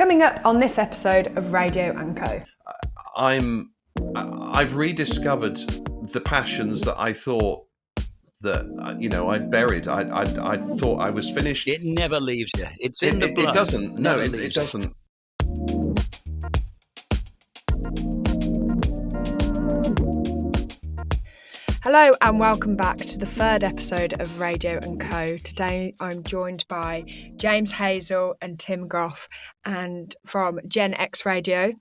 Coming up on this episode of Radio.co. I've rediscovered the passions that I thought that I'd buried. I thought I was finished. It never leaves you. It's in the blood. It doesn't. No, it doesn't. Hello and welcome back to the third episode of Radio.co. Today I'm joined by James Hazell and Tim Gough and from Gen X Radio.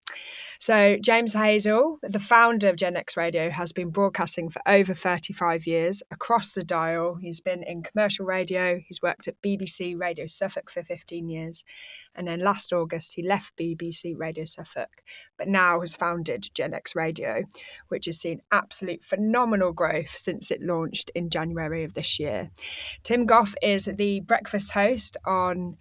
So James Hazell, the founder of Gen X Radio, has been broadcasting for over 35 years across the dial. He's been in commercial radio. He's worked at BBC Radio Suffolk for 15 years. And then last August, he left BBC Radio Suffolk, but now has founded Gen X Radio, which has seen absolute phenomenal growth since it launched in January of this year. Tim Gough is the breakfast host on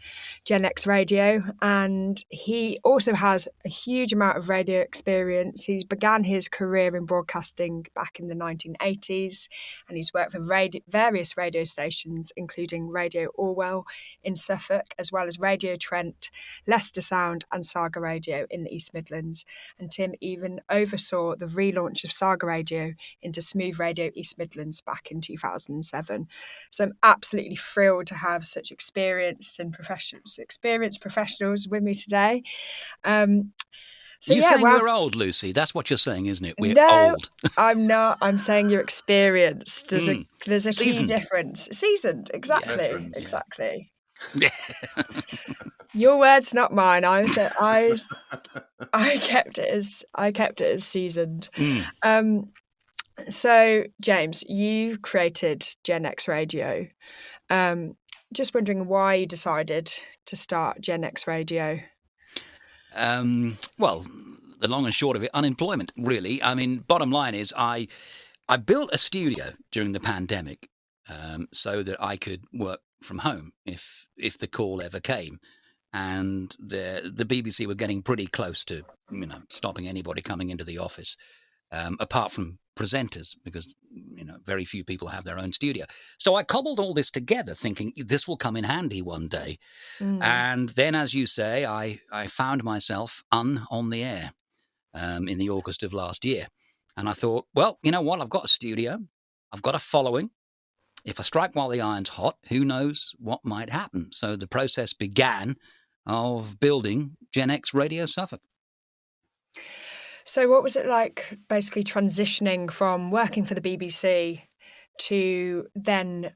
Gen X Radio, and he also has a huge amount of radio experience. He began his career in broadcasting back in the 1980s, and he's worked for various radio stations, including Radio Orwell in Suffolk, as well as Radio Trent, Leicester Sound and Saga Radio in the East Midlands. And Tim even oversaw the relaunch of Saga Radio into Smooth Radio East Midlands back in 2007. So I'm absolutely thrilled to have such experienced professionals with me today. You're saying we're old, Lucy. That's what you're saying, isn't it? We're old. I'm not. I'm saying you're experienced. There's a Seasoned. key difference. Seasoned, exactly, Veterans, exactly. Yeah. Your words, not mine. I kept it as seasoned. So, James, you created Gen X Radio. Just wondering why you decided to start Gen X Radio. Well, the long and short of it, unemployment, really. I mean, bottom line is I built a studio during the pandemic so that I could work from home if the call ever came. And the BBC were getting pretty close to, stopping anybody coming into the office, apart from presenters, because, very few people have their own studio. So I cobbled all this together thinking this will come in handy one day. And then, as you say, I found myself on the air in the August of last year. And I thought, well, you know what? I've got a studio. I've got a following. If I strike while the iron's hot, who knows what might happen? So the process began of building Gen X Radio Suffolk. So what was it like basically transitioning from working for the BBC to then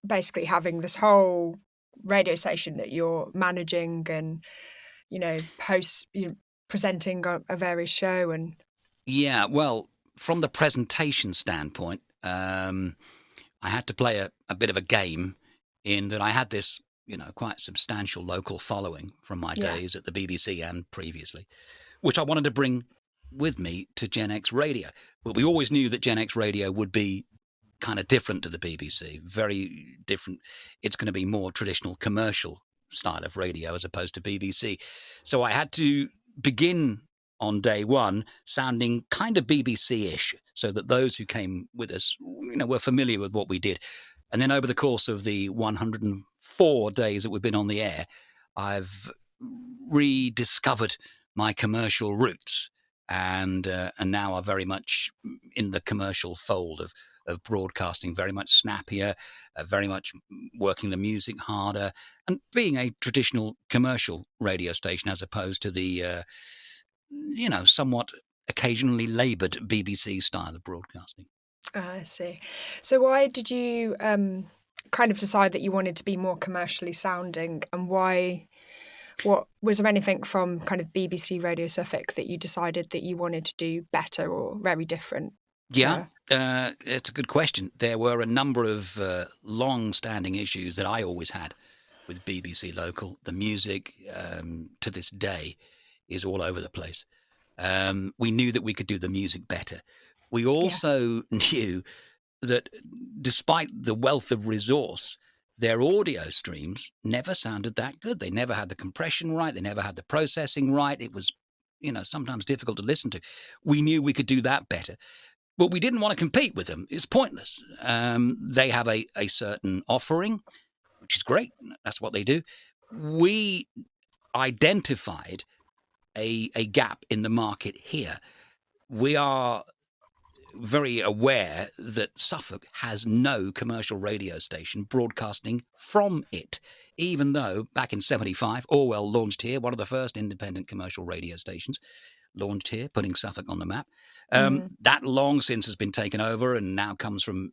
basically having this whole radio station that you're managing and, presenting a various show? And yeah, well, from the presentation standpoint, I had to play a bit of a game in that I had this, quite substantial local following from my days at the BBC and previously, which I wanted to bring with me to Gen X Radio. But we always knew that Gen X Radio would be kind of different to the BBC, very different. It's going to be more traditional commercial style of radio as opposed to BBC. So I had to begin on day one sounding kind of BBC-ish so that those who came with us, were familiar with what we did. And then over the course of the 104 days that we've been on the air, I've rediscovered my commercial roots and now are very much in the commercial fold of broadcasting, very much snappier, very much working the music harder and being a traditional commercial radio station as opposed to the, somewhat occasionally laboured BBC style of broadcasting. I see. So why did you kind of decide that you wanted to be more commercially sounding, and why? What was there anything from kind of BBC Radio Suffolk that you decided that you wanted to do better or very different? Yeah, it's a good question. There were a number of long-standing issues that I always had with BBC Local. The music to this day is all over the place. We knew that we could do the music better. We also knew that despite the wealth of resource, their audio streams never sounded that good. They never had the compression right. They never had the processing right. It was, sometimes difficult to listen to. We knew we could do that better. But we didn't want to compete with them. It's pointless. They have a certain offering, which is great. That's what they do. We identified a gap in the market here. We are very aware that Suffolk has no commercial radio station broadcasting from it, even though back in 75, Orwell launched here, one of the first independent commercial radio stations, launched here, putting Suffolk on the map. That long since has been taken over and now comes from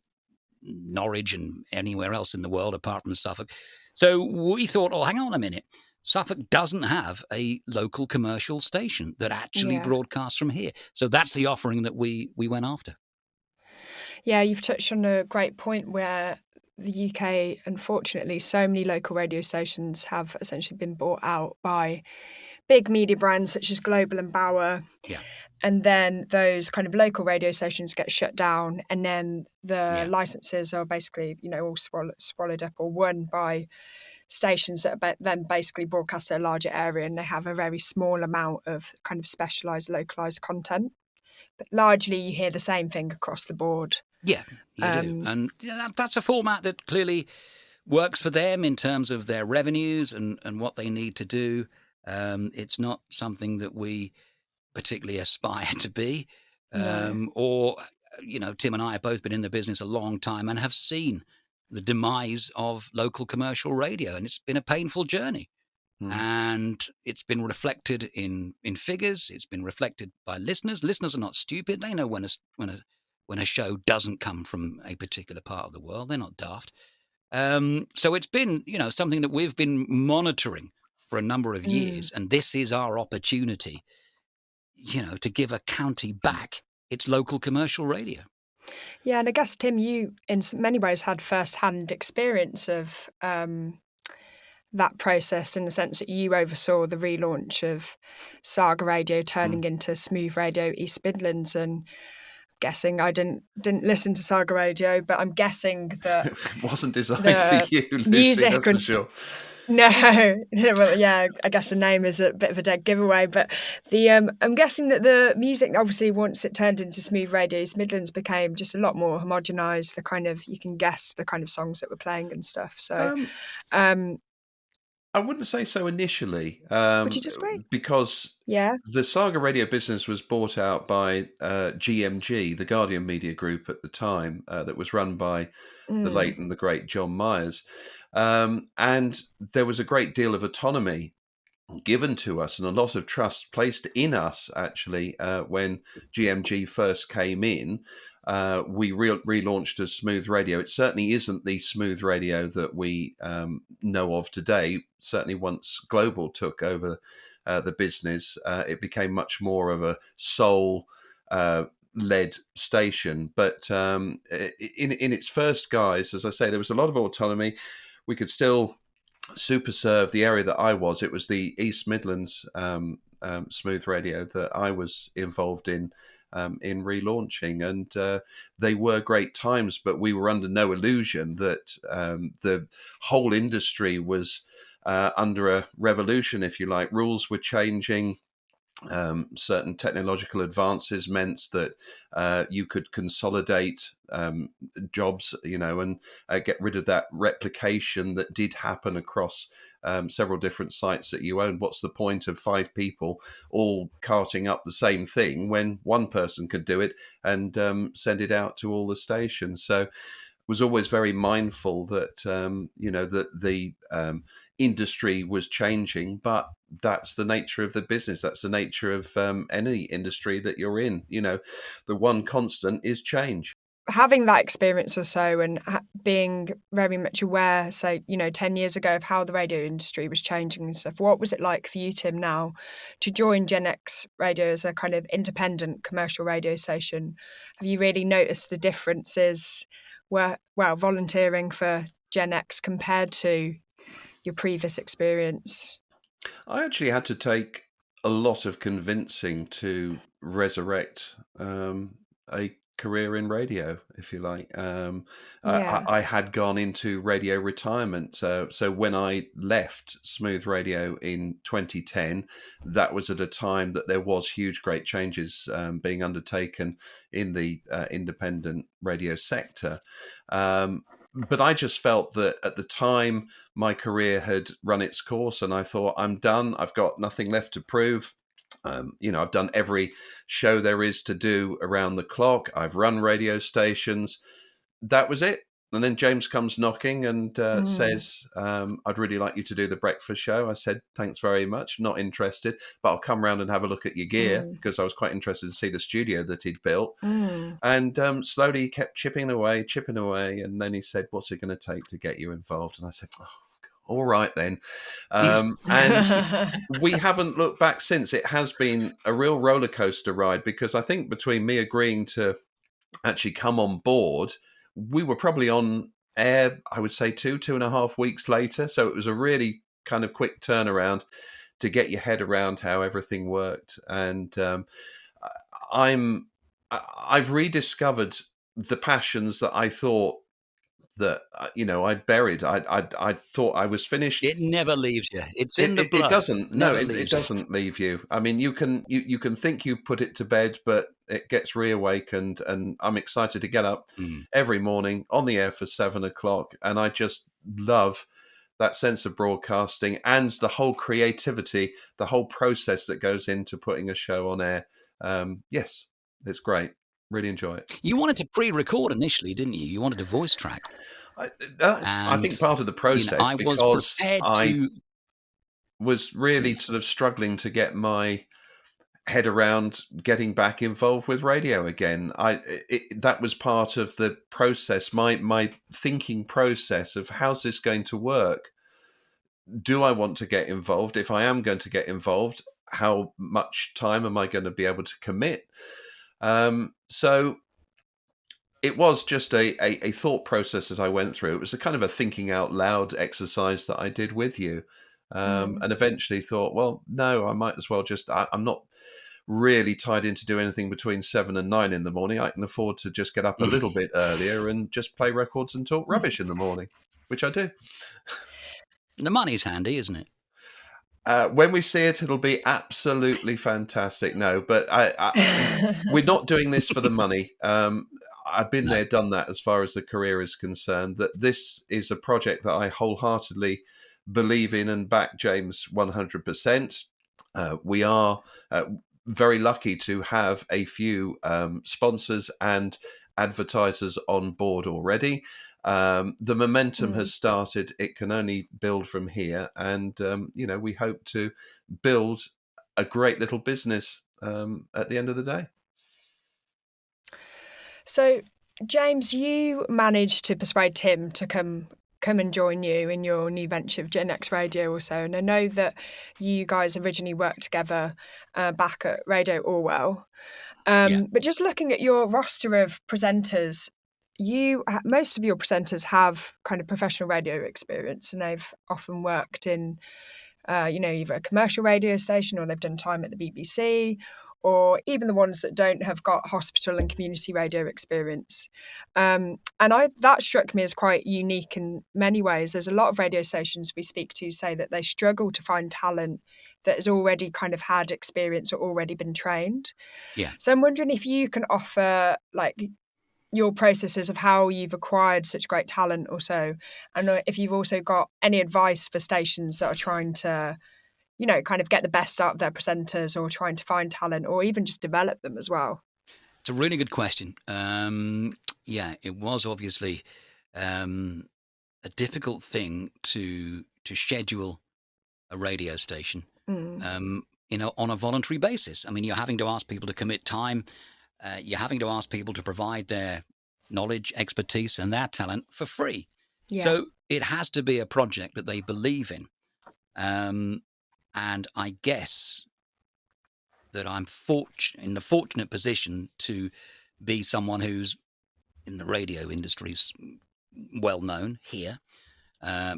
Norwich and anywhere else in the world apart from Suffolk. So we thought, oh, hang on a minute. Suffolk doesn't have a local commercial station that actually broadcasts from here. So that's the offering that we went after. Yeah, you've touched on a great point where the UK, unfortunately, so many local radio stations have essentially been bought out by big media brands such as Global and Bauer. Yeah. And then those kind of local radio stations get shut down, and then the licenses are basically, all swallowed up or won by stations that then basically broadcast a larger area, and they have a very small amount of kind of specialised, localised content. But largely you hear the same thing across the board. Yeah, you do. And that's a format that clearly works for them in terms of their revenues and what they need to do. It's not something that we particularly aspire to be. Or, Tim and I have both been in the business a long time and have seen the demise of local commercial radio, and it's been a painful journey. And it's been reflected in figures. It's been reflected by listeners. Listeners are not stupid. They know when a show doesn't come from a particular part of the world. They're not daft. So it's been, something that we've been monitoring for a number of years, and this is our opportunity, to give a county back its local commercial radio. Yeah, and I guess, Tim, you in many ways had first-hand experience of that process, in the sense that you oversaw the relaunch of Saga Radio turning into Smooth Radio East Midlands. And guessing, I didn't listen to Saga Radio, but I'm guessing that it wasn't designed for you, Lucy, music that's for sure. No, well, yeah, I guess the name is a bit of a dead giveaway, but I'm guessing that the music, obviously, once it turned into Smooth Radio East Midlands, became just a lot more homogenised. The kind of, you can guess the kind of songs that were playing and stuff. So, I wouldn't say so initially. Would you disagree? Because the Saga Radio business was bought out by GMG, the Guardian Media Group at the time, that was run by the late and the great John Myers. And there was a great deal of autonomy given to us and a lot of trust placed in us, actually, when GMG first came in. We relaunched as Smooth Radio. It certainly isn't the Smooth Radio that we know of today. Certainly once Global took over the business, it became much more of a soul led station. But in its first guise, as I say, there was a lot of autonomy. We could still super serve the area that I was. It was the East Midlands Smooth Radio that I was involved in relaunching, and they were great times, but we were under no illusion that the whole industry was under a revolution, if you like. Rules were changing. Certain technological advances meant that you could consolidate jobs, and get rid of that replication that did happen across several different sites that you own. What's the point of 5 people all carting up the same thing when one person could do it and send it out to all the stations? So was always very mindful that that the industry was changing, but that's the nature of the business. That's the nature of any industry that you're in. The one constant is change. Having that experience or so, and being very much aware, say, 10 years ago, of how the radio industry was changing and stuff, what was it like for you, Tim, now to join Gen X Radio as a kind of independent commercial radio station? Have you really noticed the differences volunteering for Gen X compared to your previous experience? I actually had to take a lot of convincing to resurrect a career in radio, if you like. I had gone into radio retirement. So when I left Smooth Radio in 2010, that was at a time that there was great changes being undertaken in the independent radio sector. but I just felt that at the time my career had run its course, and I thought, I'm done. I've got nothing left to prove. I've done every show there is to do around the clock. I've run radio stations. That was it. And then James comes knocking and says, I'd really like you to do the breakfast show. I said, thanks very much. Not interested, but I'll come round and have a look at your gear, because I was quite interested to see the studio that he'd built. And slowly he kept chipping away. And then he said, what's it going to take to get you involved? And I said, all right then. And we haven't looked back since. It has been a real roller coaster ride, because I think between me agreeing to actually come on board, we were probably on air, I would say 2.5 weeks later. So it was a really kind of quick turnaround to get your head around how everything worked. And I've rediscovered the passions that I thought that I'd buried. I thought I was finished. It never leaves you. It's in the blood. It doesn't. No, it doesn't leave you. I mean, you can think you've put it to bed, but it gets reawakened. And I'm excited to get up every morning on the air for 7 o'clock, and I just love that sense of broadcasting and the whole creativity, the whole process that goes into putting a show on air. Yes, it's great. Really enjoy it. You wanted to pre-record initially, didn't you? You wanted a voice track. I think part of the process, I was prepared I was really sort of struggling to get my head around getting back involved with radio again. That was part of the process, my thinking process of how's this going to work? Do I want to get involved? If I am going to get involved, how much time am I going to be able to commit? So it was just a thought process that I went through. It was a kind of a thinking out loud exercise that I did with you. And eventually thought, well, no, I might as well I'm not really tied in to do anything between 7 and 9 in the morning. I can afford to just get up a little bit earlier and just play records and talk rubbish in the morning, which I do. The money's handy, isn't it? When we see it, it'll be absolutely fantastic. No, but we're not doing this for the money. I've been there, done that as far as the career is concerned. That this is a project that I wholeheartedly believe in and back James 100%. We are very lucky to have a few sponsors and advertisers on board already. The momentum has started. It can only build from here. And, we hope to build a great little business at the end of the day. So, James, you managed to persuade Tim to come and join you in your new venture of Gen X Radio also. And I know that you guys originally worked together back at Radio Orwell. But just looking at your roster of presenters, most of your presenters have kind of professional radio experience, and they've often worked in, either a commercial radio station, or they've done time at the BBC, or even the ones that don't have got hospital and community radio experience. And that struck me as quite unique in many ways. There's a lot of radio stations we speak to say that they struggle to find talent that has already kind of had experience or already been trained. Yeah. So I'm wondering if you can offer your processes of how you've acquired such great talent or so, and if you've also got any advice for stations that are trying to, kind of get the best out of their presenters, or trying to find talent, or even just develop them as well. It's a really good question. It was obviously a difficult thing to schedule a radio station, on a voluntary basis. I mean, you're having to ask people to commit time. You're having to ask people to provide their knowledge, expertise, and their talent for free. Yeah. So it has to be a project that they believe in. And I guess that I'm in the fortunate position to be someone who's in the radio industry's well known here.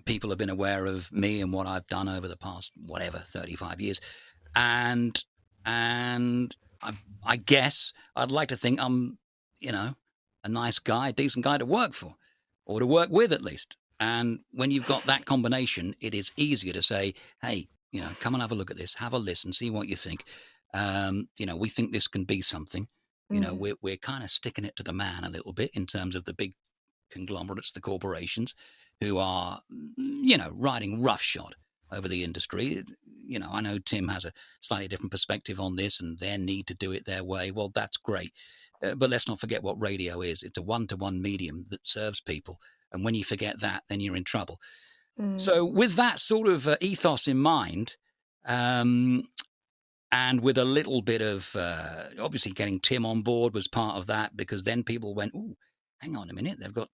People have been aware of me and what I've done over the past, 35 years. And I guess I'd like to think I'm, a nice guy, a decent guy to work for, or to work with at least. And when you've got that combination, it is easier to say, hey, come and have a look at this, have a listen, see what you think. We think this can be something. We're kind of sticking it to the man a little bit in terms of the big conglomerates, the corporations, who are, riding roughshod over the industry. I know Tim has a slightly different perspective on this and their need to do it their way. Well, that's great. But let's not forget what radio is. It's a one-to-one medium that serves people. And when you forget that, then you're in trouble. So with that sort of ethos in mind, and with a little bit of, obviously getting Tim on board was part of that, because then people went, ooh, hang on a minute, they've got,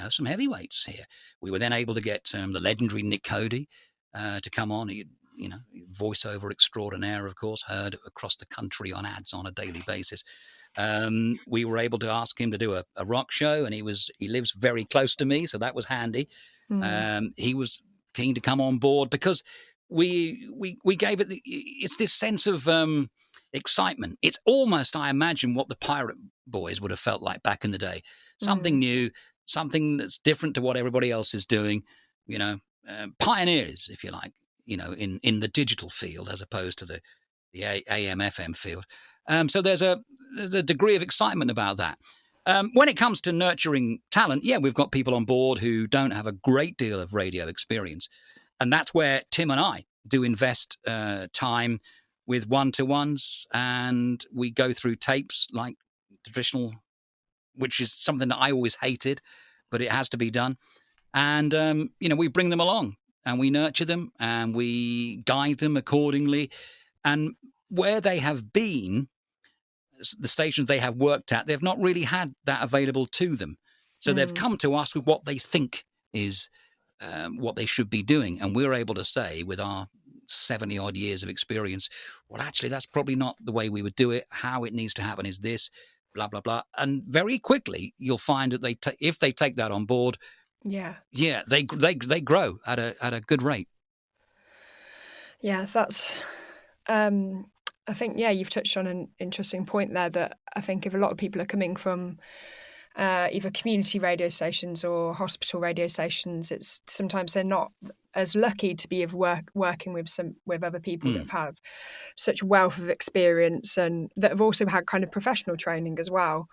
some heavyweights here. We were then able to get the legendary Nick Cody to come on, voiceover extraordinaire, of course, heard across the country on ads on a daily basis. We were able to ask him to do a rock show, and he lives very close to me, so that was handy. He was keen to come on board because we gave it. It's this sense of excitement. It's almost, I imagine, what the Pirate Boys would have felt like back in the day. Something new, something that's different to what everybody else is doing. Pioneers, if you like. In the digital field as opposed to the AM/FM field. So there's a degree of excitement about that. When it comes to nurturing talent, we've got people on board who don't have a great deal of radio experience. And that's where Tim and I do invest time with one-to-ones, and we go through tapes like traditional, which is something that I always hated, but it has to be done. And, we bring them along and we nurture them and we guide them accordingly. And where they have been, the stations they have worked at, they've not really had that available to them. So they've come to us with what they think is what they should be doing. And we're able to say, with our 70-odd years of experience, well, actually, that's probably not the way we would do it. How it needs to happen is this, blah, blah, blah. And very quickly, you'll find that if they take that on board, they grow at a good rate. Yeah, that's... I think, you've touched on an interesting point there, that I think if a lot of people are coming from either community radio stations or hospital radio stations, it's sometimes they're not as lucky to be working with other people that have such wealth of experience and that have also had kind of professional training as well,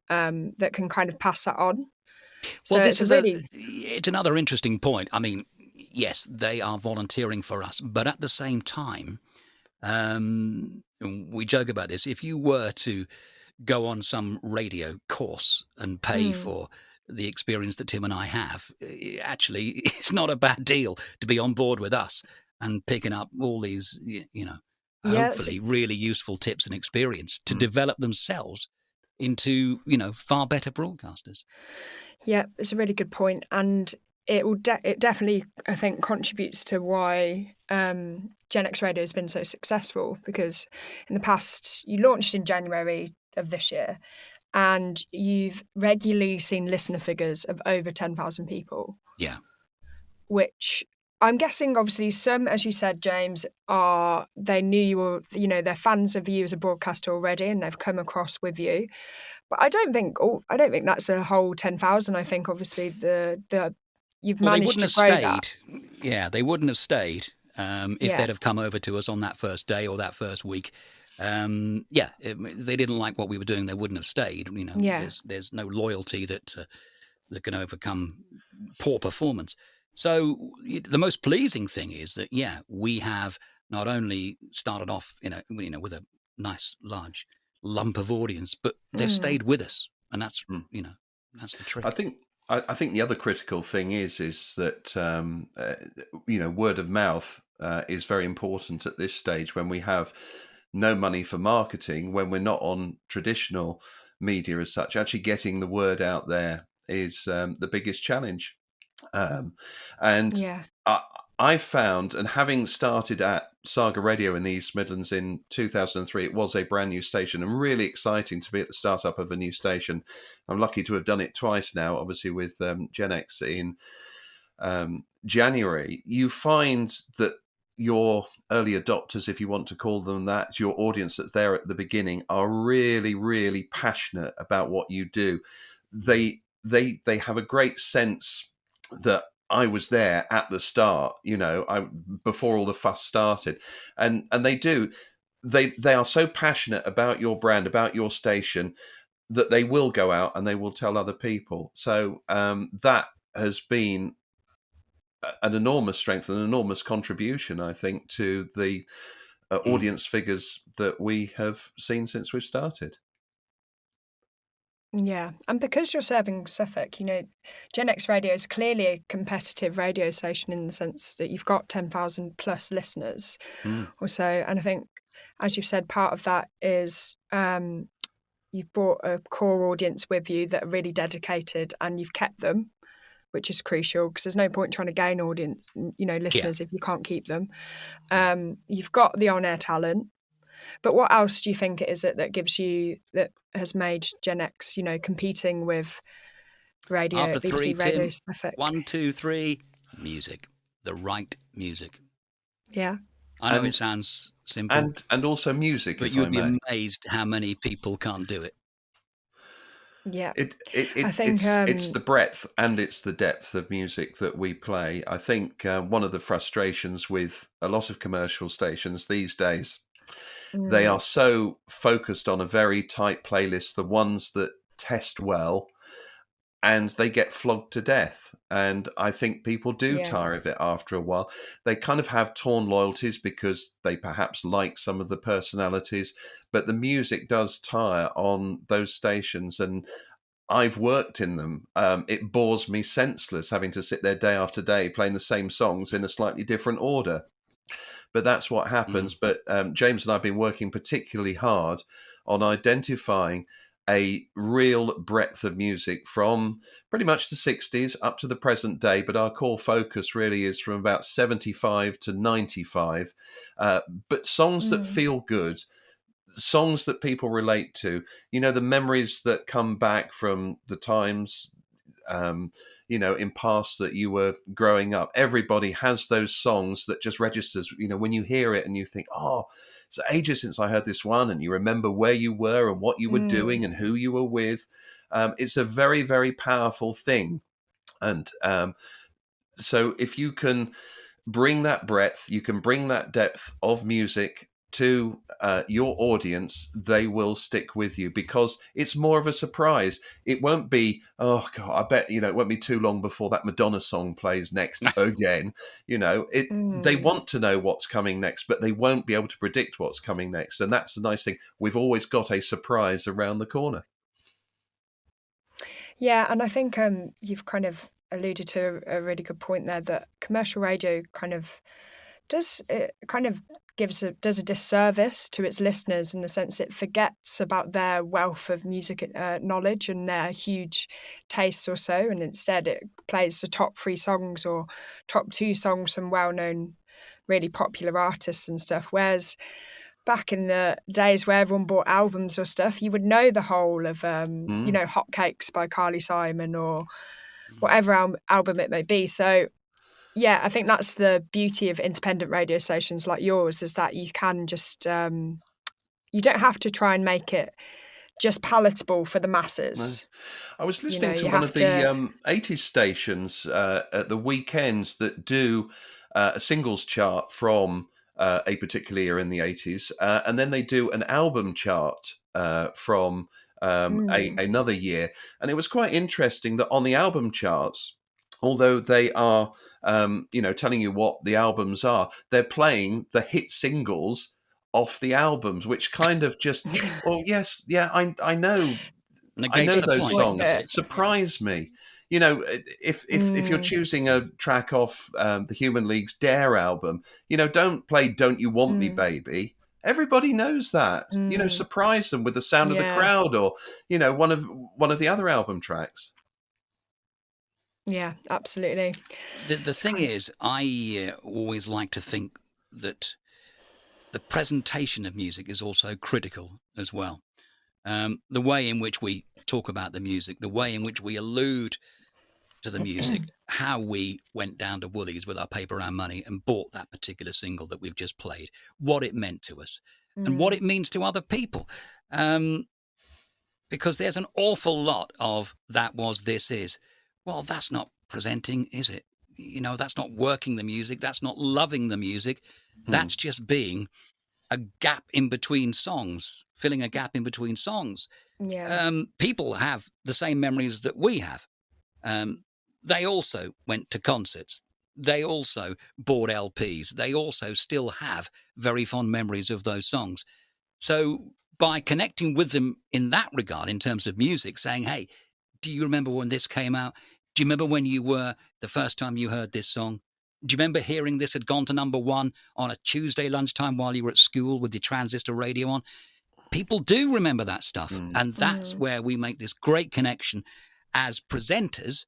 that can kind of pass that on. So well, it's another interesting point. I mean, yes, they are volunteering for us, but at the same time, we joke about this. If you were to go on some radio course and pay for the experience that Tim and I have, actually, it's not a bad deal to be on board with us and picking up all these, hopefully really useful tips and experience to develop themselves into, far better broadcasters. Yeah, it's a really good point. And it will it definitely, I think, contributes to why Gen X Radio has been so successful, because in the past, you launched in January of this year, and you've regularly seen listener figures of over 10,000 people. Yeah. Which I'm guessing, obviously, some, as you said, James, they knew you were, they're fans of you as a broadcaster already, and they've come across with you. But I don't think that's a whole 10,000. I think, obviously, you've managed to grow that. Yeah, they wouldn't have stayed if they'd have come over to us on that first day or that first week. They didn't like what we were doing, they wouldn't have stayed. There's no loyalty that can overcome poor performance. So the most pleasing thing is that, we have not only started off, with a nice large lump of audience, but they've stayed with us, and that's that's the trick. I think the other critical thing is that word of mouth is very important at this stage, when we have no money for marketing, when we're not on traditional media as such. Actually getting the word out there is the biggest challenge. I found, and having started at Saga Radio in the East Midlands in 2003, it was a brand new station and really exciting to be at the startup of a new station. I'm lucky to have done it twice now, obviously with Gen X in January. You find that your early adopters, if you want to call them that, your audience that's there at the beginning, are really, really passionate about what you do. They have a great sense that I was there at the start, before all the fuss started, and they do. They are so passionate about your brand, about your station, that they will go out and they will tell other people. So that has been an enormous strength, an enormous contribution, I think, to the audience figures that we have seen since we've started. Yeah, and because you're serving Suffolk, Gen X Radio is clearly a competitive radio station in the sense that you've got 10,000 plus listeners or so. And I think, as you've said, part of that is you've brought a core audience with you that are really dedicated, and you've kept them, which is crucial, because there's no point trying to gain audience, listeners if you can't keep them. You've got the on-air talent. But what else do you think it is that has made Gen X, competing with radio, After BBC three, Radio Tim, Suffolk? 1, 2, 3, music, the right music. Yeah. I know it sounds simple. And also music, but you'd be amazed how many people can't do it. Yeah. I think it's the breadth and it's the depth of music that we play. I think one of the frustrations with a lot of commercial stations these days, they are so focused on a very tight playlist, the ones that test well, and they get flogged to death. And I think people do tire of it after a while. They kind of have torn loyalties because they perhaps like some of the personalities, but the music does tire on those stations. And I've worked in them. It bores me senseless having to sit there day after day playing the same songs in a slightly different order. But that's what happens. But James and I have been working particularly hard on identifying a real breadth of music from pretty much the 60s up to the present day. But our core focus really is from about 75 to 95. But songs that feel good, songs that people relate to, the memories that come back from the times in past that you were growing up. Everybody has those songs that just registers, when you hear it and you think, oh, it's ages since I heard this one, and you remember where you were and what you were doing and who you were with. It's a very, very powerful thing. And so if you can bring that breadth, you can bring that depth of music to your audience, they will stick with you because it's more of a surprise. It won't be, oh God, I bet, it won't be too long before that Madonna song plays next again. They want to know what's coming next, but they won't be able to predict what's coming next. And that's the nice thing. We've always got a surprise around the corner. Yeah, and I think you've kind of alluded to a really good point there, that commercial radio does a disservice to its listeners in the sense it forgets about their wealth of music knowledge and their huge tastes or so, and instead it plays the top 3 songs or top 2 songs from well-known, really popular artists and stuff. Whereas back in the days where everyone bought albums or stuff, you would know the whole of Hotcakes by Carly Simon or whatever album it may be. So yeah, I think that's the beauty of independent radio stations like yours, is that you can just, you don't have to try and make it just palatable for the masses. No. I was listening to one of the 80s stations at the weekends that do a singles chart from a particular year in the 80s, and then they do an album chart from another year. And it was quite interesting that on the album charts, although they are, telling you what the albums are, they're playing the hit singles off the albums, which kind of just, well, yes, yeah, I know, those songs. Surprise me. If you're choosing a track off the Human League's Dare album, don't play "Don't You Want Me, Baby." Everybody knows that. Surprise them with the sound of the crowd, or one of the other album tracks. Yeah, absolutely. The thing is, I always like to think that the presentation of music is also critical as well. The way in which we talk about the music, the way in which we allude to the music, how we went down to Woolies with our paper round money and bought that particular single that we've just played, what it meant to us and what it means to other people. Because there's an awful lot of that was, this is. Well, that's not presenting, is it? That's not working the music. That's not loving the music. That's just being a gap in between songs, filling a gap in between songs. Yeah. People have the same memories that we have. They also went to concerts. They also bought LPs. They also still have very fond memories of those songs. So by connecting with them in that regard, in terms of music, saying, hey, do you remember when this came out? Do you remember when you were the first time you heard this song? Do you remember hearing this had gone to number one on a Tuesday lunchtime while you were at school with your transistor radio on? People do remember that stuff. And that's where we make this great connection as presenters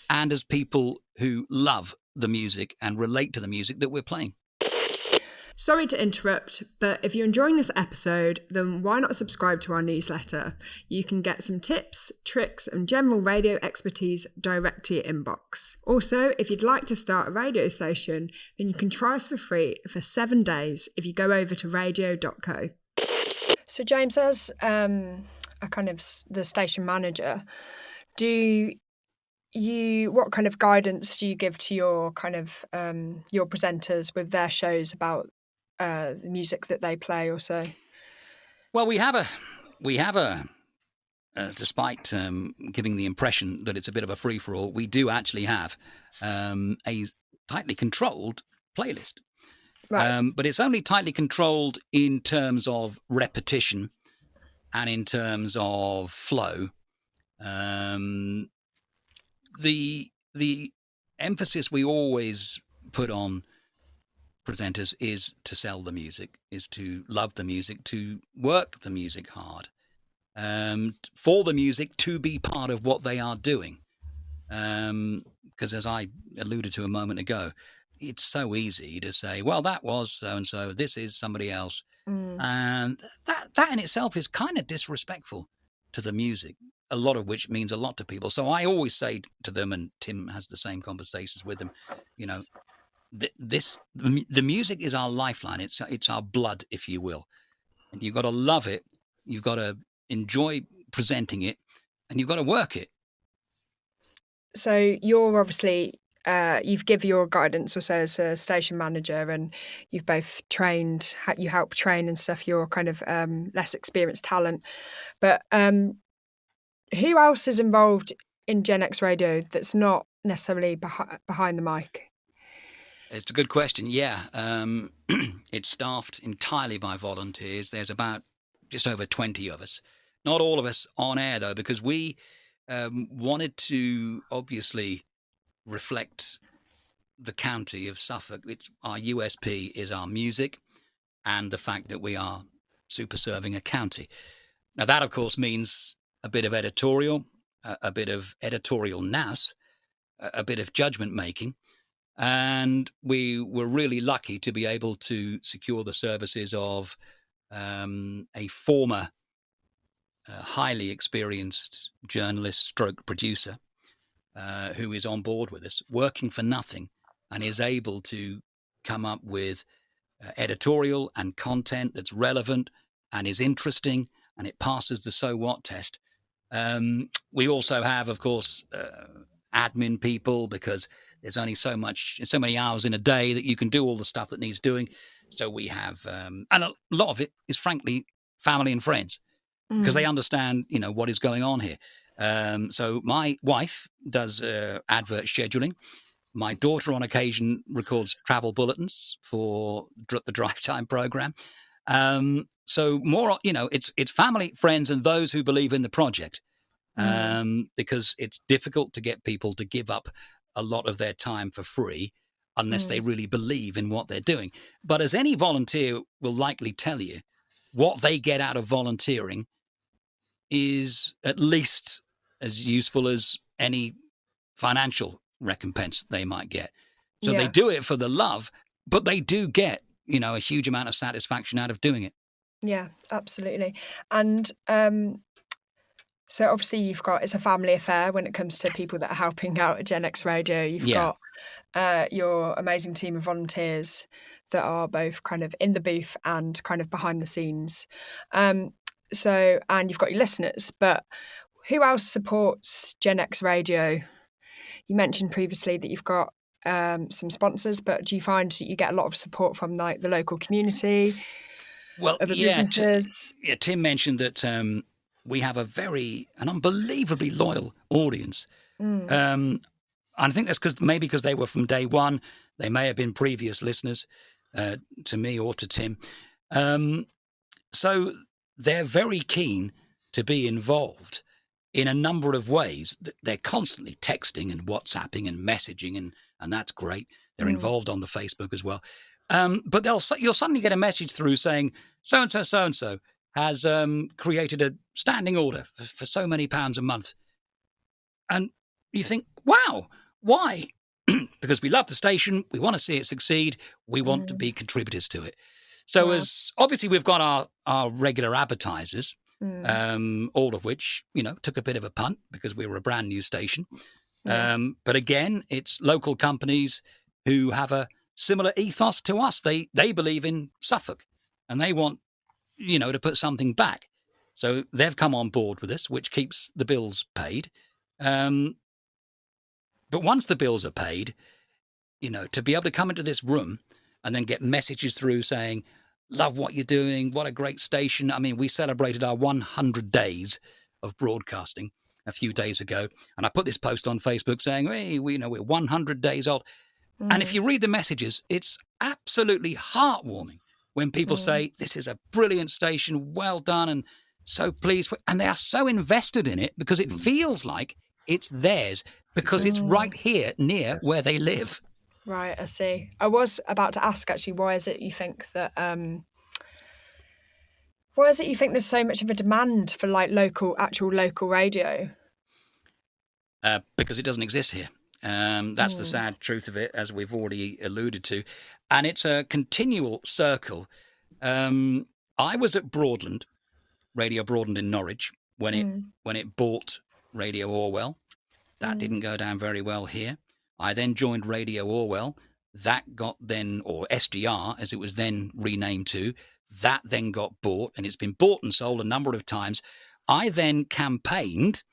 and as people who love the music and relate to the music that we're playing. Sorry to interrupt, but if you're enjoying this episode, then why not subscribe to our newsletter? You can get some tips, tricks, and general radio expertise direct to your inbox. Also, if you'd like to start a radio station, then you can try us for free for 7 days if you go over to Radio.co. So, James, as a kind of the station manager, what kind of guidance do you give to your kind of your presenters with their shows about the music that they play or so? Well, we have a despite giving the impression that it's a bit of a free-for-all, we do actually have a tightly controlled playlist. Right. But it's only tightly controlled in terms of repetition and in terms of flow. The emphasis we always put on presenters is to sell the music, is to love the music, to work the music hard, for the music to be part of what they are doing. Because as I alluded to a moment ago, it's so easy to say, well, that was so-and-so, this is somebody else. And that in itself is kind of disrespectful to the music, a lot of which means a lot to people. So I always say to them, and Tim has the same conversations with them, you know, the music is our lifeline. It's our blood, if you will. And you've got to love it. You've got to enjoy presenting it, and you've got to work it. So you're obviously, you've given your guidance also as a station manager, and you've both trained, you help train and stuff, your kind of less experienced talent. But who else is involved in Gen X Radio that's not necessarily behind the mic? It's a good question. Yeah. It's staffed entirely by volunteers. There's about just over 20 of us. Not all of us on air, though, because we wanted to obviously reflect the county of Suffolk. Our USP is our music and the fact that we are super serving a county. Now, that, of course, means a bit of editorial, a bit of editorial nous, a bit of judgment making. And we were really lucky to be able to secure the services of a former highly experienced journalist stroke producer who is on board with us, working for nothing, and is able to come up with editorial and content that's relevant and is interesting, and it passes the so what test. We also have, of course, admin people, because there's only so many hours in a day that you can do all the stuff that needs doing. So we have, and a lot of it is frankly family and friends, because they understand, you know, what is going on here. So my wife does advert scheduling. My daughter on occasion records travel bulletins for the drive time program. So more, you know, it's family, friends, and those who believe in the project. Because it's difficult to get people to give up a lot of their time for free unless they really believe in what they're doing. But as any volunteer will likely tell you, what they get out of volunteering is at least as useful as any financial recompense they might get. So they do it for the love, but they do get, you know, a huge amount of satisfaction out of doing it. Yeah, absolutely. And so obviously it's a family affair when it comes to people that are helping out at Gen X Radio. You've got your amazing team of volunteers that are both kind of in the booth and kind of behind the scenes. And you've got your listeners, but who else supports Gen X Radio? You mentioned previously that you've got some sponsors, but do you find that you get a lot of support from like the local community? Well, other businesses? Tim mentioned that we have an unbelievably loyal audience. And I think that's because they were from day one. They may have been previous listeners to me or to Tim. So they're very keen to be involved in a number of ways. They're constantly texting and WhatsApping and messaging, and that's great. They're involved on the Facebook as well. But you'll suddenly get a message through saying, so-and-so has created a standing order for so many pounds a month. And you think, wow, why? Because we love the station, we want to see it succeed, we want to be contributors to it. So as obviously we've got our regular advertisers, all of which, took a bit of a punt because we were a brand new station. But again, it's local companies who have a similar ethos to us. They believe in Suffolk and they want, to put something back. So they've come on board with us, which keeps the bills paid. But once the bills are paid, to be able to come into this room and then get messages through saying, love what you're doing, what a great station. I mean, we celebrated our 100 days of broadcasting a few days ago. And I put this post on Facebook saying, hey, we're 100 days old. And if you read the messages, it's absolutely heartwarming when people say, this is a brilliant station, well done, and so pleased. And they are so invested in it because it feels like it's theirs because it's right here near where they live. Right, I see. I was about to ask, actually, why is it you think there's so much of a demand for actual local radio? Because it doesn't exist here. That's the sad truth of it, as we've already alluded to. And it's a continual circle. I was at Broadland, Radio Broadland in Norwich, when it bought Radio Orwell. That didn't go down very well here. I then joined Radio Orwell. That got then, or SDR, as it was then renamed to, that then got bought, and it's been bought and sold a number of times. I then campaigned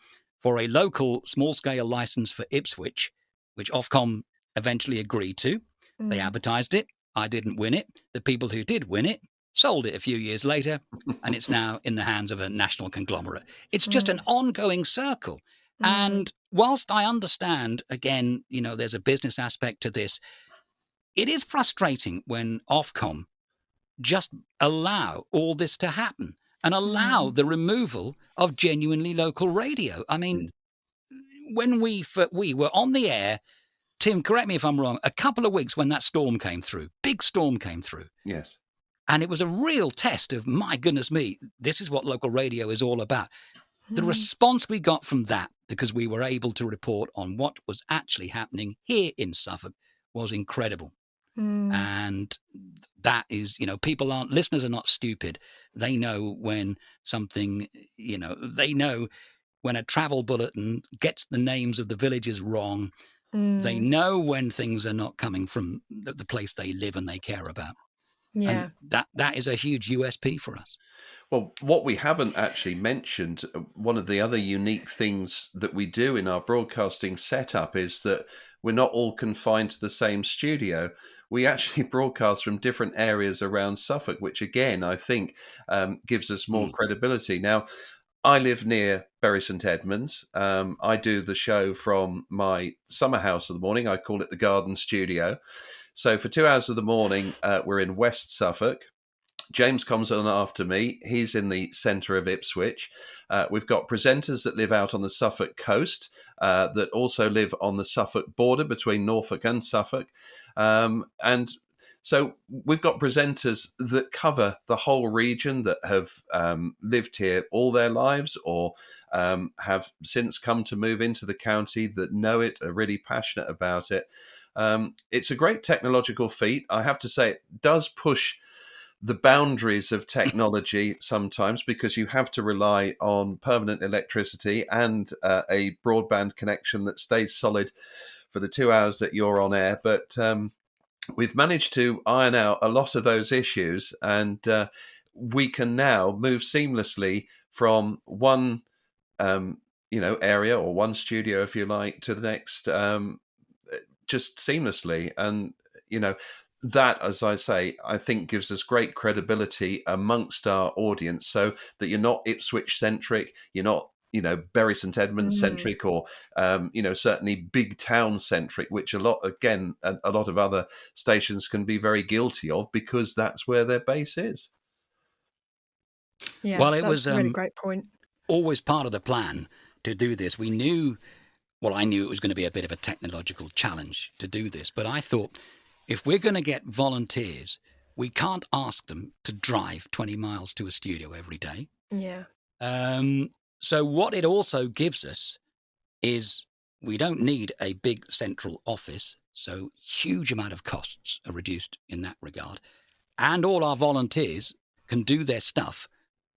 for a local small-scale license for Ipswich, which Ofcom eventually agreed to. They advertised it. I didn't win it. The people who did win it sold it a few years later, and it's now in the hands of a national conglomerate. It's just an ongoing circle. And whilst I understand, again, there's a business aspect to this, it is frustrating when Ofcom just allow all this to happen and allow the removal of genuinely local radio. I mean, when we were on the air, Tim, correct me if I'm wrong, a couple of weeks when that storm came through, big storm came through. Yes. And it was a real test of, my goodness me, this is what local radio is all about. The response we got from that, because we were able to report on what was actually happening here in Suffolk, was incredible. And that is, listeners are not stupid. They know when something, they know when a travel bulletin gets the names of the villages wrong. They know when things are not coming from the place they live and they care about. Yeah. And that is a huge USP for us. Well, what we haven't actually mentioned, one of the other unique things that we do in our broadcasting setup is that we're not all confined to the same studio. We actually broadcast from different areas around Suffolk, which again, I think gives us more credibility. Now, I live near Bury St Edmunds. I do the show from my summer house in the morning. I call it the Garden Studio. So for 2 hours of the morning, we're in West Suffolk. James comes on after me. He's in the centre of Ipswich. We've got presenters that live out on the Suffolk coast, that also live on the Suffolk border between Norfolk and Suffolk. And so we've got presenters that cover the whole region, that have lived here all their lives, or have since come to move into the county, that know it, are really passionate about it. It's a great technological feat. I have to say, it does push the boundaries of technology sometimes, because you have to rely on permanent electricity and a broadband connection that stays solid for the 2 hours that you're on air. But we've managed to iron out a lot of those issues, and we can now move seamlessly from one area, or one studio, if you like, to the next, just seamlessly. And that, as I say, I think gives us great credibility amongst our audience, so that you're not Ipswich centric, you're not, Bury St Edmunds centric, or certainly big town centric, which a lot of other stations can be very guilty of, because that's where their base is. Yeah, well, it that's was a really great point. Always part of the plan to do this. I knew it was going to be a bit of a technological challenge to do this, but I thought, if we're going to get volunteers, we can't ask them to drive 20 miles to a studio every day. Yeah. So what it also gives us is we don't need a big central office, so huge amount of costs are reduced in that regard. And all our volunteers can do their stuff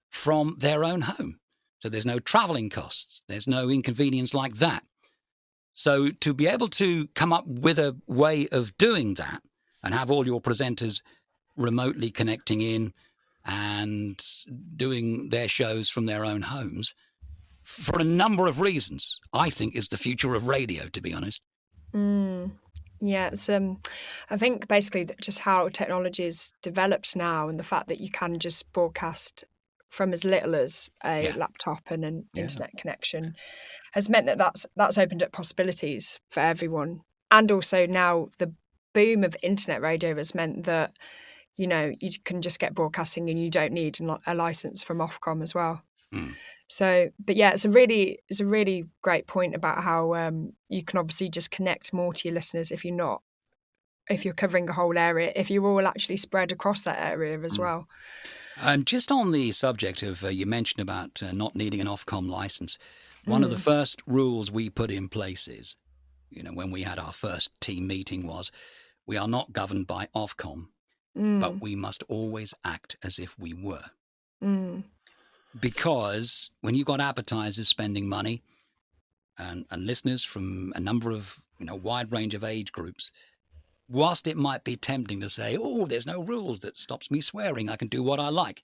from their own home. So there's no travelling costs. There's no inconvenience like that. So to be able to come up with a way of doing that and have all your presenters remotely connecting in and doing their shows from their own homes, for a number of reasons, I think is the future of radio, to be honest. Yeah, it's I think basically that just how technology is developed now, and the fact that you can just broadcast from as little as a laptop and an internet connection has meant that that's opened up possibilities for everyone. And also now the boom of internet radio has meant that, you can just get broadcasting and you don't need a license from Ofcom as well. So, but yeah, it's a really great point about how you can obviously just connect more to your listeners if you're covering a whole area, if you're all actually spread across that area as well. Just on the subject of, you mentioned about not needing an Ofcom license, one of the first rules we put in place is, when we had our first team meeting, was we are not governed by Ofcom, but we must always act as if we were. Because when you've got advertisers spending money and listeners from a number of, wide range of age groups, whilst it might be tempting to say, oh, there's no rules that stops me swearing, I can do what I like,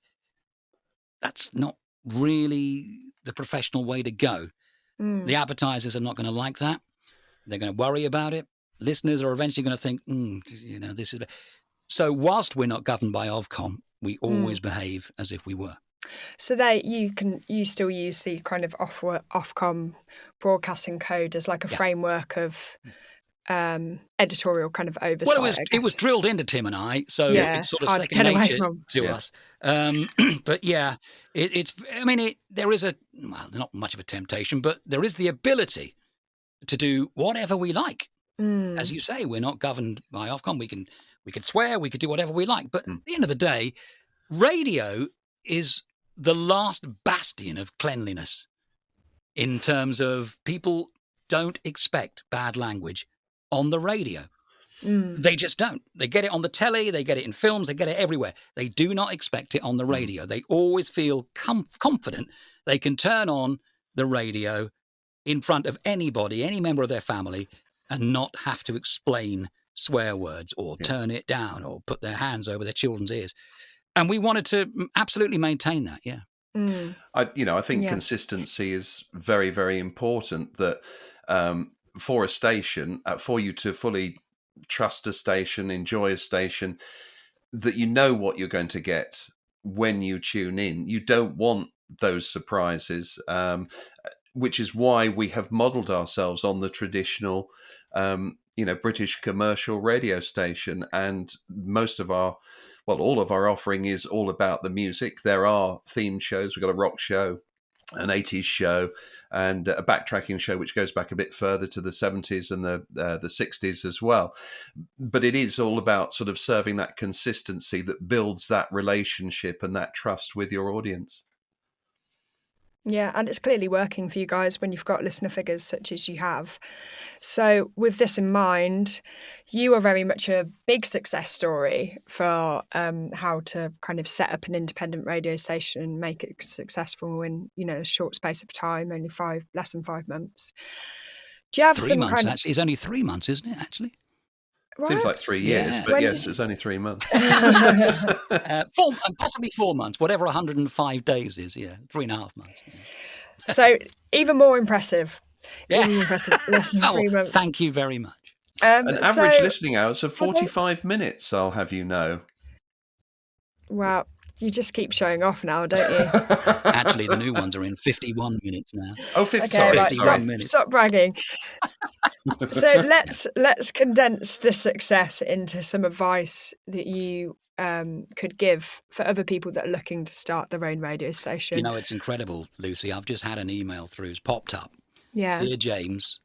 that's not really the professional way to go. The advertisers are not going to like that. They're going to worry about it. Listeners are eventually going to think, this is... So whilst we're not governed by Ofcom, we always behave as if we were. So you still use the kind of Ofcom broadcasting code as like a framework of editorial kind of oversight. Well, it was drilled into Tim and I, so it's sort of second nature to us. But yeah, there is not much of a temptation, but there is the ability to do whatever we like. As you say, we're not governed by Ofcom. We can swear, we could do whatever we like. But at the end of the day, radio is the last bastion of cleanliness in terms of people don't expect bad language on the radio. They just don't. They get it on the telly, they get it in films, they get it everywhere. They do not expect it on the radio. They always feel confident they can turn on the radio in front of anybody, any member of their family, and not have to explain swear words or turn it down or put their hands over their children's ears. And we wanted to absolutely maintain that, I think consistency is very, very important, that for a station, for you to fully trust a station, enjoy a station, that you know what you're going to get when you tune in. You don't want those surprises, which is why we have modelled ourselves on the traditional British commercial radio station, and all of our offering is all about the music. There are themed shows. We've got a rock show, an 80s show, and a backtracking show which goes back a bit further to the 70s and the 60s as well. But it is all about sort of serving that consistency that builds that relationship and that trust with your audience. Yeah, and it's clearly working for you guys when you've got listener figures such as you have. So with this in mind, you are very much a big success story for how to kind of set up an independent radio station and make it successful in, a short space of time, only less than 5 months. Do you have 3 months, actually? It's only 3 months, isn't it, actually? Seems like 3 years, but yes, it's only 3 months. Possibly 4 months, whatever 105 days is, 3.5 months. Yeah. So even more impressive. Yeah. Even more impressive, less than 3 months. Thank you very much. An average listening hours of 45 minutes, I'll have you know. Wow. You just keep showing off now, don't you? Actually, the new ones are in 51 minutes now. Oh, 50, okay, right, 51 minutes. Stop bragging. So let's condense the success into some advice that you could give for other people that are looking to start their own radio station. You know, it's incredible, Lucy. I've just had an email through. It's popped up. Yeah. Dear James,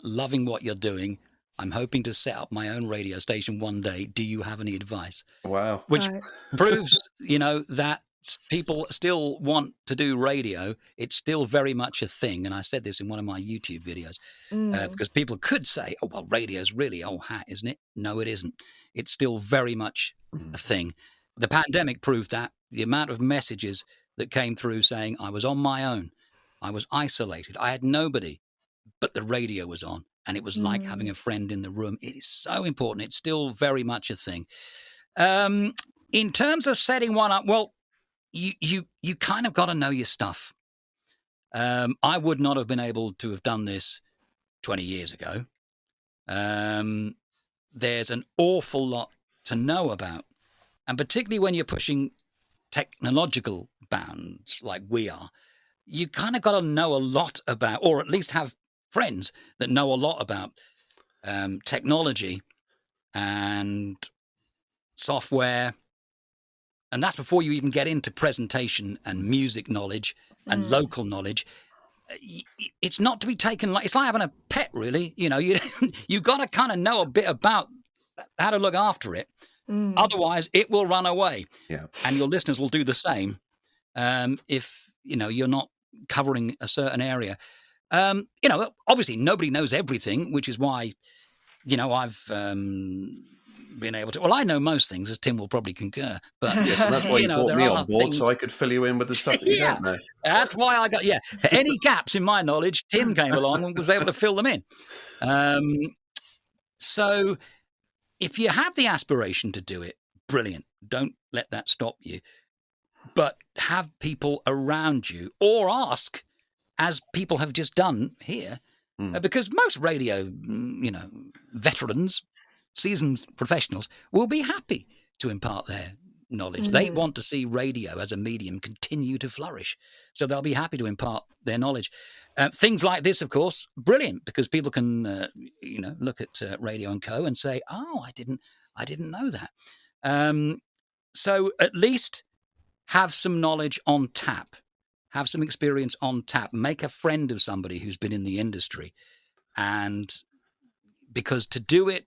loving what you're doing. I'm hoping to set up my own radio station one day. Do you have any advice? Wow. Which proves, that people still want to do radio. It's still very much a thing. And I said this in one of my YouTube videos, because people could say, oh, well, radio's really old hat, isn't it? No, it isn't. It's still very much a thing. The pandemic proved that. The amount of messages that came through saying I was on my own, I was isolated, I had nobody, but the radio was on. And it was like having a friend in the room. It is so important. It's still very much a thing. In terms of setting one up, well, you kind of got to know your stuff. I would not have been able to have done this 20 years ago. There's an awful lot to know about. And particularly when you're pushing technological bounds like we are, you kind of got to know a lot about, or at least have friends that know a lot about technology and software. And that's before you even get into presentation and music knowledge and local knowledge. It's not to be taken like, it's like having a pet, really. You got to kind of know a bit about how to look after it. Otherwise, it will run away. Yeah. And your listeners will do the same if, you're not covering a certain area. Obviously nobody knows everything, which is why, I've been able to. Well, I know most things, as Tim will probably concur. But yes, and that's why you brought me on board, so I could fill you in with the stuff that you don't know. That's why I got any gaps in my knowledge. Tim came along and was able to fill them in. So, if you have the aspiration to do it, brilliant. Don't let that stop you. But have people around you, or ask, as people have just done here, because most radio, veterans, seasoned professionals will be happy to impart their knowledge. They want to see radio as a medium continue to flourish. So they'll be happy to impart their knowledge. Things like this, of course, brilliant, because people can, look at Radio.co and say, oh, I didn't know that. So at least have some knowledge on tap. Have some experience on tap. Make a friend of somebody who's been in the industry. And because to do it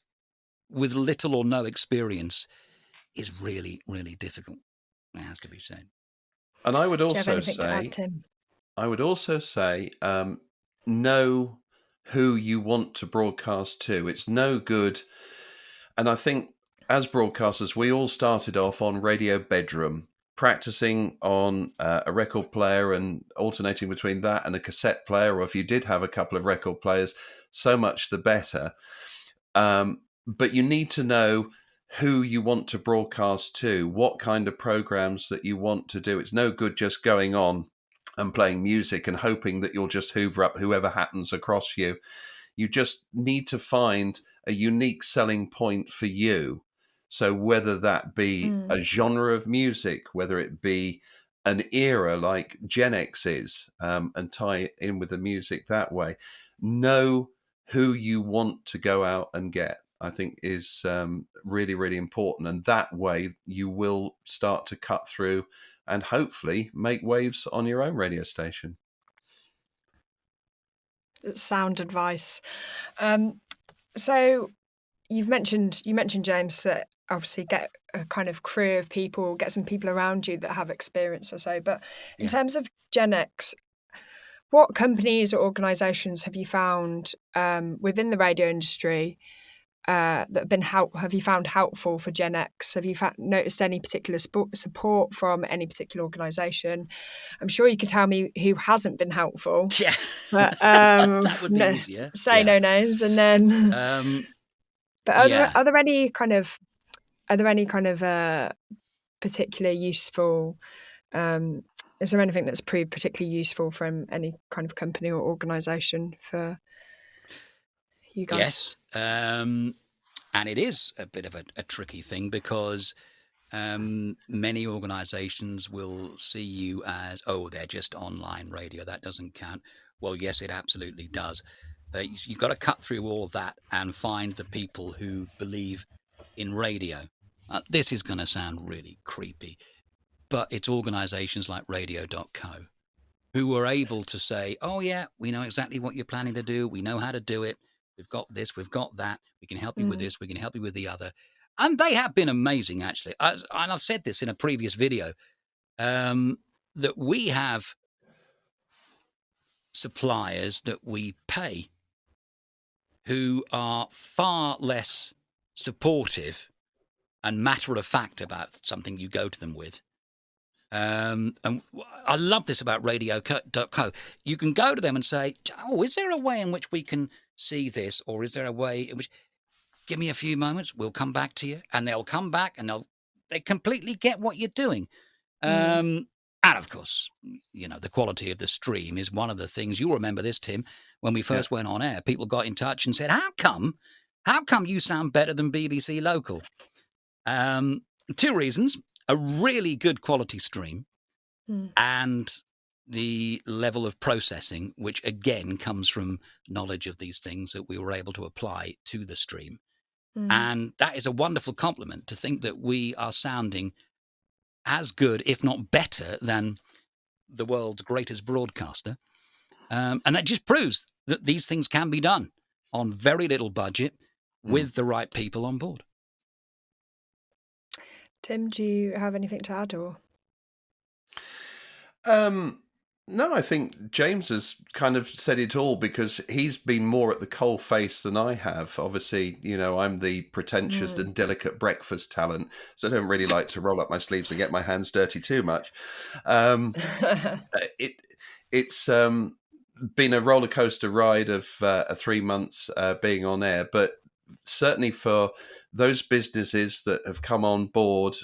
with little or no experience is really, really difficult. It has to be said. And I would also say, know who you want to broadcast to. It's no good. And I think as broadcasters, we all started off on Radio Bedroom, practicing on a record player and alternating between that and a cassette player, or if you did have a couple of record players, so much the better. But you need to know who you want to broadcast to, what kind of programs that you want to do. It's no good just going on and playing music and hoping that you'll just hoover up whoever happens across you. You just need to find a unique selling point for you. So whether that be a genre of music, whether it be an era like Gen X is, and tie it in with the music that way, know who you want to go out and get, I think is really, really important. And that way you will start to cut through and hopefully make waves on your own radio station. Sound advice. So you mentioned James, that obviously get a kind of crew of people, get some people around you that have experience or so. But in terms of Gen X, what companies or organisations have you found within the radio industry that have you found helpful for Gen X? Have you noticed any particular support from any particular organisation? I'm sure you can tell me who hasn't been helpful. Yeah, but that would be easier. Say no names, and then. But are there any kind of particularly useful? Is there anything that's proved particularly useful from any kind of company or organisation for you guys? Yes. And it is a bit of a tricky thing because many organisations will see you as, oh, they're just online radio. That doesn't count. Well, yes, it absolutely does. You've got to cut through all of that and find the people who believe in radio. This is going to sound really creepy, but it's organisations like Radio.co who are able to say, oh, yeah, we know exactly what you're planning to do. We know how to do it. We've got this, we've got that. We can help you with this. We can help you with the other. And they have been amazing, actually. And I've said this in a previous video, that we have suppliers that we pay who are far less supportive and matter of fact about something you go to them with. And I love this about Radio.co. You can go to them and say, oh, is there a way in which we can see this? Or is there a way in which, give me a few moments, we'll come back to you. And they'll come back and they completely get what you're doing. And of course, you know, the quality of the stream is one of the things. You'll remember this, Tim, when we first went on air, people got in touch and said, how come you sound better than BBC Local? 2 reasons: a really good quality stream and the level of processing, which again comes from knowledge of these things that we were able to apply to the stream. And that is a wonderful compliment, to think that we are sounding as good, if not better, than the world's greatest broadcaster. And that just proves that these things can be done on very little budget with the right people on board. Tim, do you have anything to add, or? No, I think James has kind of said it all, because he's been more at the coal face than I have. Obviously, you know, I'm the pretentious and delicate breakfast talent, so I don't really like to roll up my sleeves and get my hands dirty too much. It's been a roller coaster ride of 3 months being on air, but certainly for those businesses that have come on board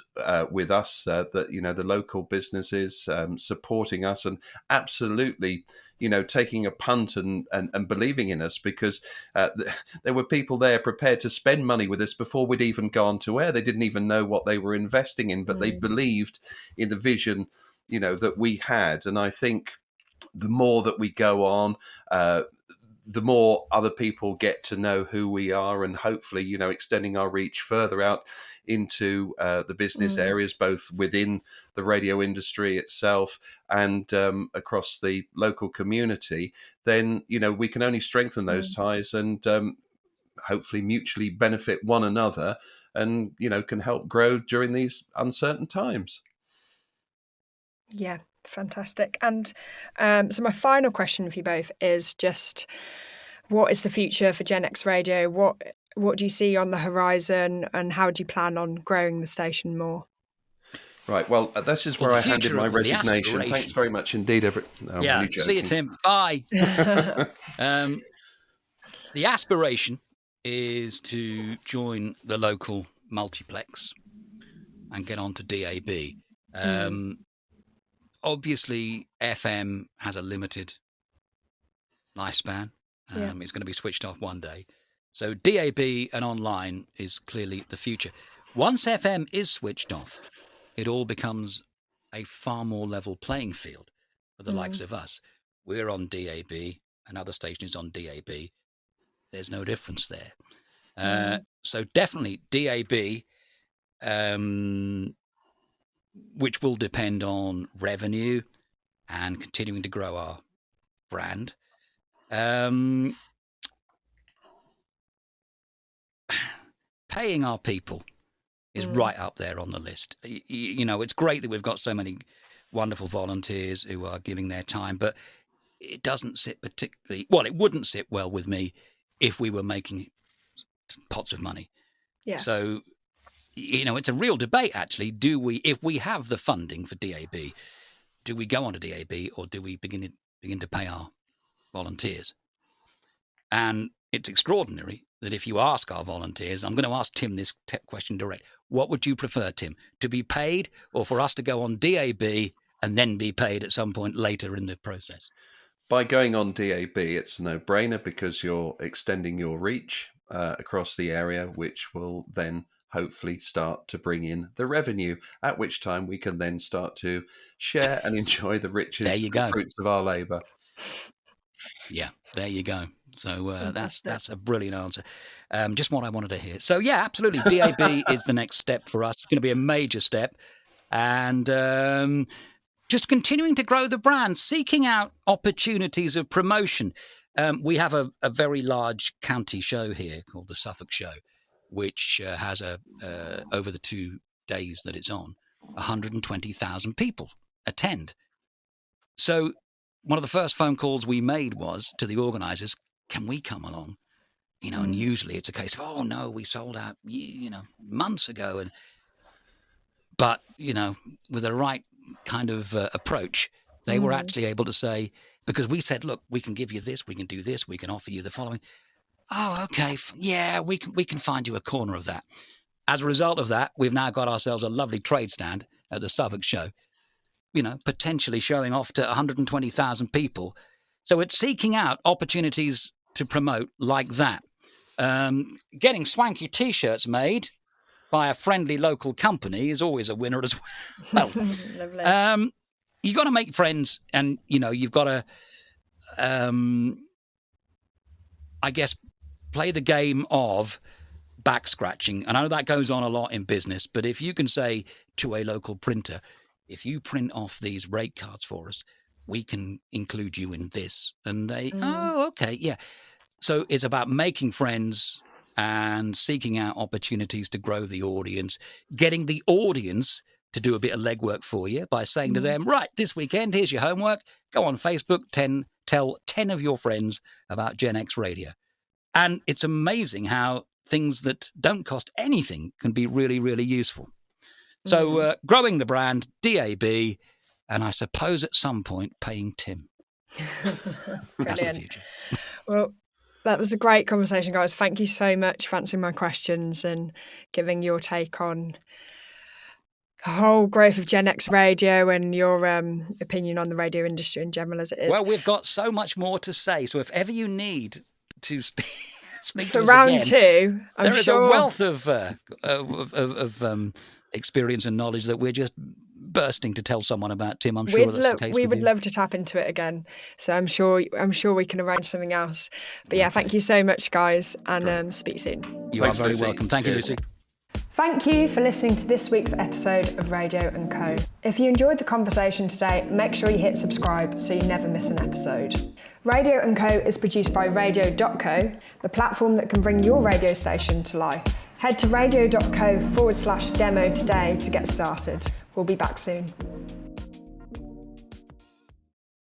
with us, that, you know, the local businesses supporting us and absolutely, you know, taking a punt and believing in us, because there were people there prepared to spend money with us before we'd even gone to air. They didn't even know what they were investing in, but they believed in the vision, you know, that we had. And I think the more that we go on, the more other people get to know who we are, and hopefully, you know, extending our reach further out into the business areas, both within the radio industry itself and across the local community, then, you know, we can only strengthen those ties and hopefully mutually benefit one another, and, you know, can help grow during these uncertain times. Yeah, fantastic. And so my final question for you both is just, what is the future for Gen X Radio? What do you see on the horizon, and how do you plan on growing the station more? Right. Well, this is where I handed my resignation. Thanks very much indeed. See you, Tim. Bye. The aspiration is to join the local multiplex and get on to DAB. Obviously, FM has a limited lifespan. It's going to be switched off one day. So DAB and online is clearly the future. Once FM is switched off, it all becomes a far more level playing field for the likes of us. We're on DAB, another station is on DAB. There's no difference there. So definitely DAB, which will depend on revenue and continuing to grow our brand. Paying our people is right up there on the list. You know, it's great that we've got so many wonderful volunteers who are giving their time, but it doesn't sit particularly well. It wouldn't sit well with me if we were making pots of money. Yeah. So, you know, it's a real debate, actually. If we have the funding for DAB, do we go on to DAB, or do we begin to pay our volunteers? And it's extraordinary that if you ask our volunteers, I'm going to ask Tim this question direct. What would you prefer, Tim, to be paid, or for us to go on DAB and then be paid at some point later in the process? by going on DAB, it's a no-brainer because you're extending your reach across the area, which will then hopefully start to bring in the revenue, at which time we can then start to share and enjoy the riches and fruits of our labour. Yeah, there you go. So that's a brilliant answer. Just what I wanted to hear. So, yeah, absolutely. DAB is the next step for us. It's going to be a major step. And just continuing to grow the brand, seeking out opportunities of promotion. We have a very large county show here called the Suffolk Show, which has over the 2 days that it's on, 120,000 people attend. So one of the first phone calls we made was to the organisers, can we come along? You know, and usually it's a case of, oh, no, we sold out, months ago. But, with the right kind of approach, they were actually able to say, because we said, look, we can give you this, we can do this, we can offer you the following. Oh, okay. Yeah, we can find you a corner of that. As a result of that, we've now got ourselves a lovely trade stand at the Suffolk Show, potentially showing off to 120,000 people. So it's seeking out opportunities to promote like that. Getting swanky T-shirts made by a friendly local company is always a winner as well. Lovely. You've got to make friends and, you've got to, I guess, play the game of back scratching. And I know that goes on a lot in business, but if you can say to a local printer, if you print off these rate cards for us, we can include you in this. And they, oh, okay, yeah. So it's about making friends and seeking out opportunities to grow the audience, getting the audience to do a bit of legwork for you by saying to them, right, this weekend, here's your homework. Go on Facebook, tell 10 of your friends about Gen X Radio. And it's amazing how things that don't cost anything can be really, really useful. So growing the brand, DAB, and I suppose at some point paying Tim. That's the future. Well, that was a great conversation, guys. Thank you so much for answering my questions and giving your take on the whole growth of Gen X Radio and your opinion on the radio industry in general as it is. Well, we've got so much more to say. So if ever you need to speak for to us round again, two, I'm there sure is a wealth of experience and knowledge that we're just bursting to tell someone about. Tim, I'm sure that's the case. We would love to tap into it again. So I'm sure we can arrange something else. But yeah, thank you so much, guys, and speak soon. You are very welcome. Thank you, Lucy. Thank you for listening to this week's episode of Radio & Co. If you enjoyed the conversation today, make sure you hit subscribe so you never miss an episode. Radio & Co is produced by Radio.co, the platform that can bring your radio station to life. Head to radio.co/demo today to get started. We'll be back soon.